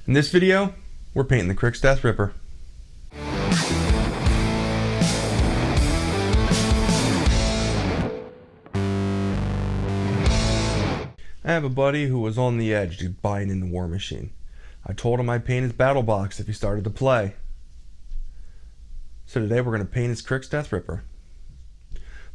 In this video, we're painting the Cryx Deathripper. I have a buddy who was on the edge to buying into Warmachine. I told him I'd paint his battle box if he started to play. So today we're going to paint his Cryx Deathripper.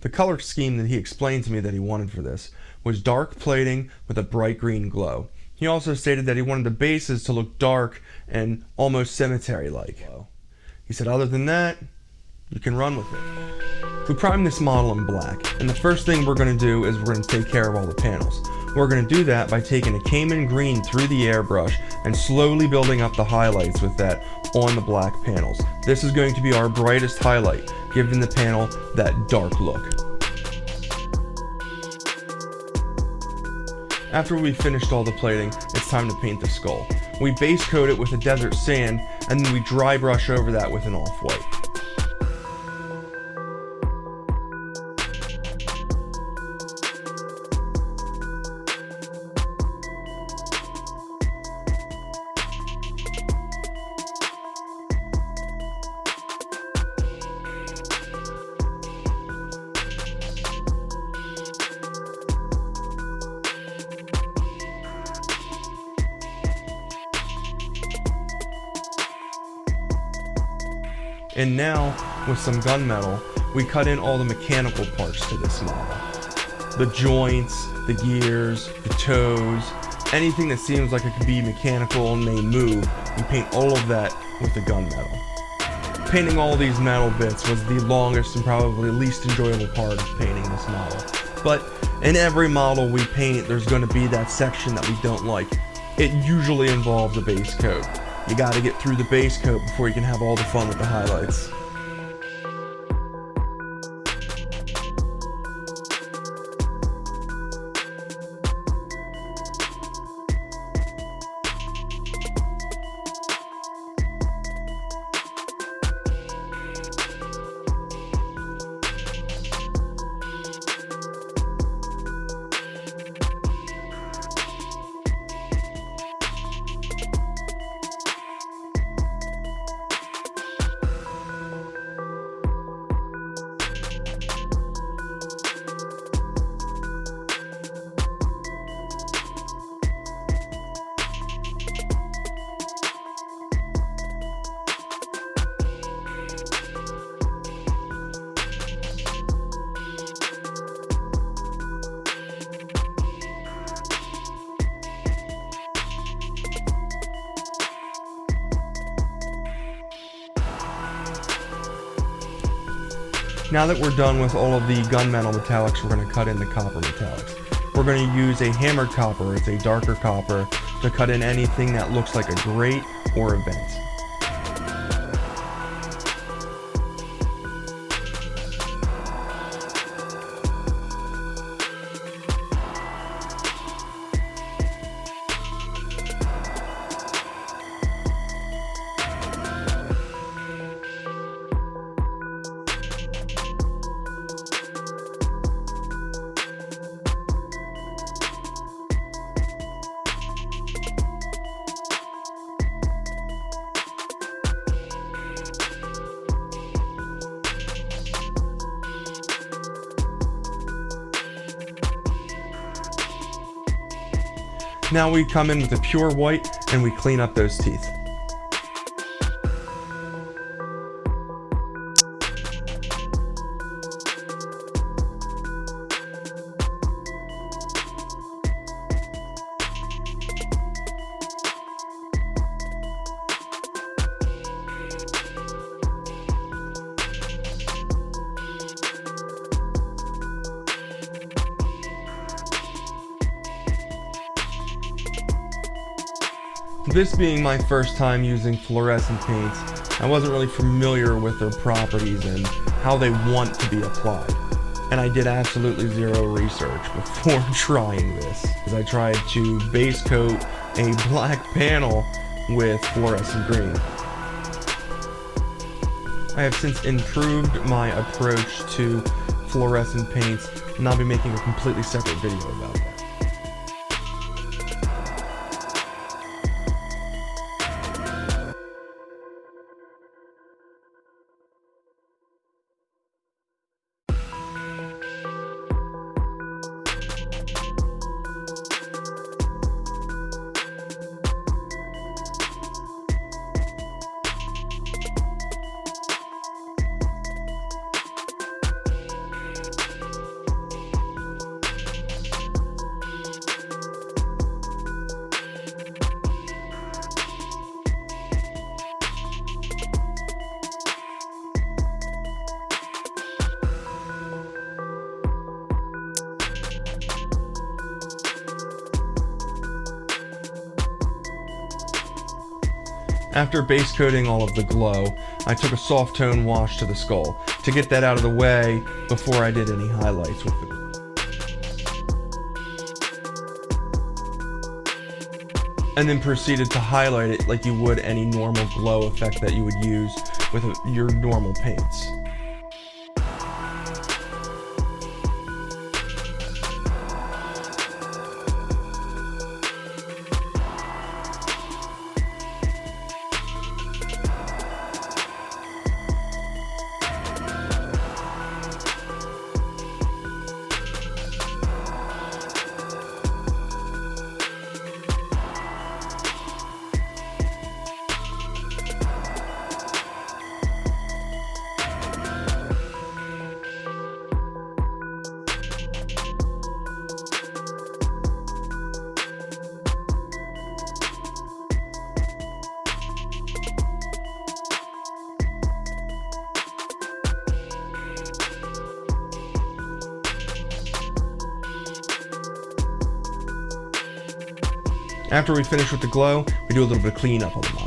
The color scheme that he explained to me that he wanted for this was dark plating with a bright green glow. He also stated that he wanted the bases to look dark and almost cemetery-like. He said other than that, you can run with it. We primed this model in black, and the first thing we're going to do is we're going to take care of all the panels. We're going to do that by taking a Cayman green through the airbrush and slowly building up the highlights with that on the black panels. This is going to be our brightest highlight, giving the panel that dark look. After we finished all the plating, it's time to paint the skull. We base coat it with a desert sand, and then we dry brush over that with an off-white. And now, with some gunmetal, we cut in all the mechanical parts to this model. The joints, the gears, the toes, anything that seems like it could be mechanical and may move, we paint all of that with the gunmetal. Painting all these metal bits was the longest and probably least enjoyable part of painting this model. But in every model we paint, there's going to be that section that we don't like. It usually involves a base coat. You gotta get through the base coat before you can have all the fun with the highlights. Now that we're done with all of the gunmetal metallics, we're going to cut in the copper metallics. We're going to use a hammered copper, it's a darker copper, to cut in anything that looks like a grate or a vent. Now we come in with a pure white and we clean up those teeth. This being my first time using fluorescent paints, I wasn't really familiar with their properties and how they want to be applied. And I did absolutely zero research before trying this, as I tried to base coat a black panel with fluorescent green. I have since improved my approach to fluorescent paints, and I'll be making a completely separate video about that. After base coating all of the glow, I took a soft tone wash to the skull to get that out of the way before I did any highlights with the glow. And then proceeded to highlight it like you would any normal glow effect that you would use with your normal paints. After we finish with the glow, we do a little bit of cleanup on the model.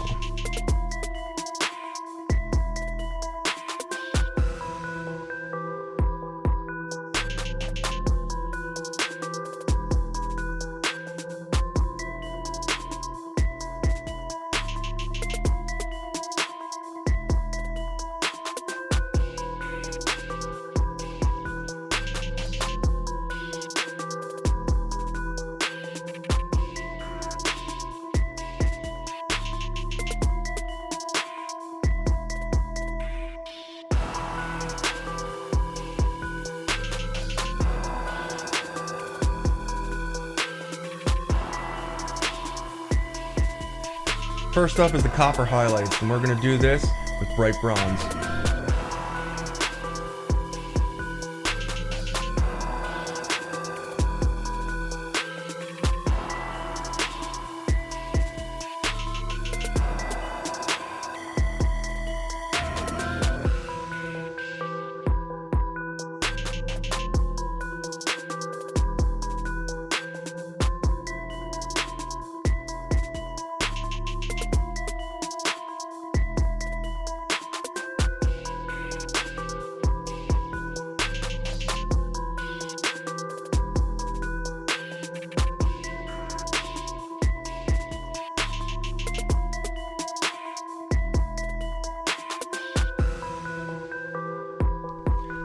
First up is the copper highlights, and we're going to do this with bright bronze.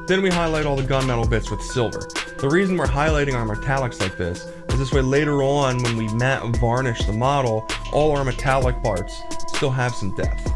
Then we highlight all the gunmetal bits with silver. The reason we're highlighting our metallics like this is this way later on when we matte varnish the model, all our metallic parts still have some depth.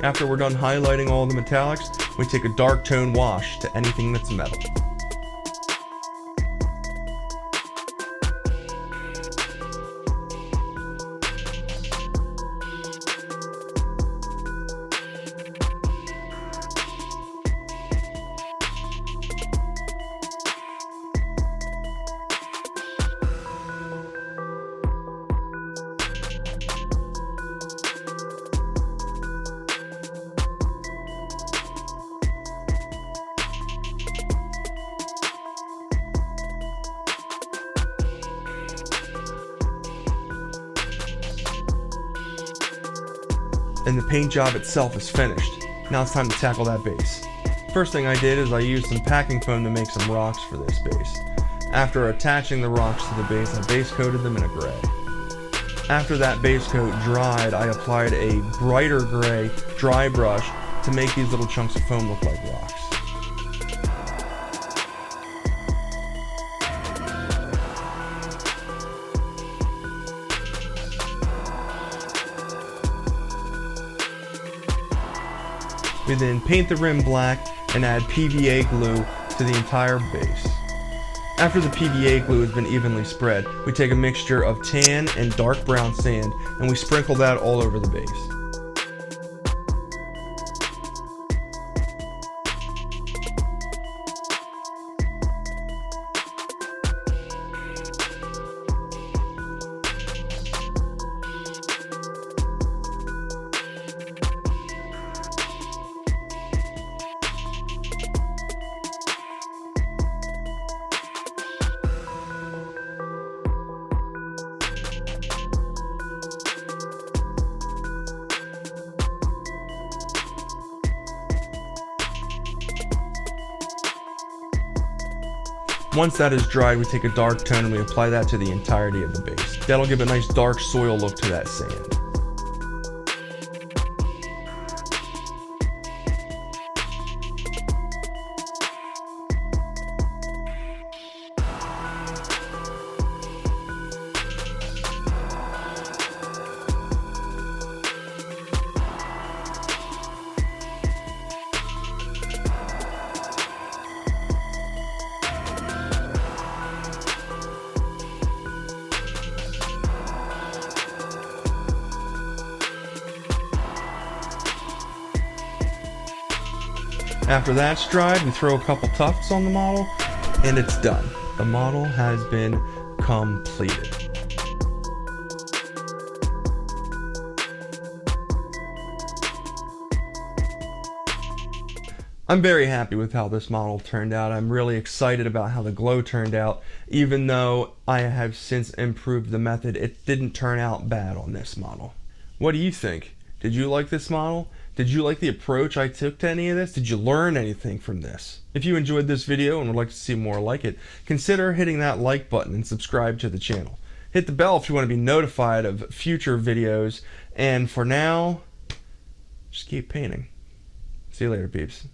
After we're done highlighting all the metallics, we take a dark tone wash to anything that's metal. And the paint job itself is finished. Now it's time to tackle that base. First thing I did is I used some packing foam to make some rocks for this base. After attaching the rocks to the base, I base coated them in a gray. After that base coat dried, I applied a brighter gray dry brush to make these little chunks of foam look like rocks. We then paint the rim black and add PVA glue to the entire base. After the PVA glue has been evenly spread, we take a mixture of tan and dark brown sand and we sprinkle that all over the base. Once that is dried, we take a dark tone and we apply that to the entirety of the base. That'll give a nice dark soil look to that sand. After that's dried, we throw a couple tufts on the model, and it's done. The model has been completed. I'm very happy with how this model turned out. I'm really excited about how the glow turned out. Even though I have since improved the method, it didn't turn out bad on this model. What do you think? Did you like this model? Did you like the approach I took to any of this? Did you learn anything from this? If you enjoyed this video and would like to see more like it, consider hitting that like button and subscribe to the channel. Hit the bell if you want to be notified of future videos. And for now, just keep painting. See you later, peeps.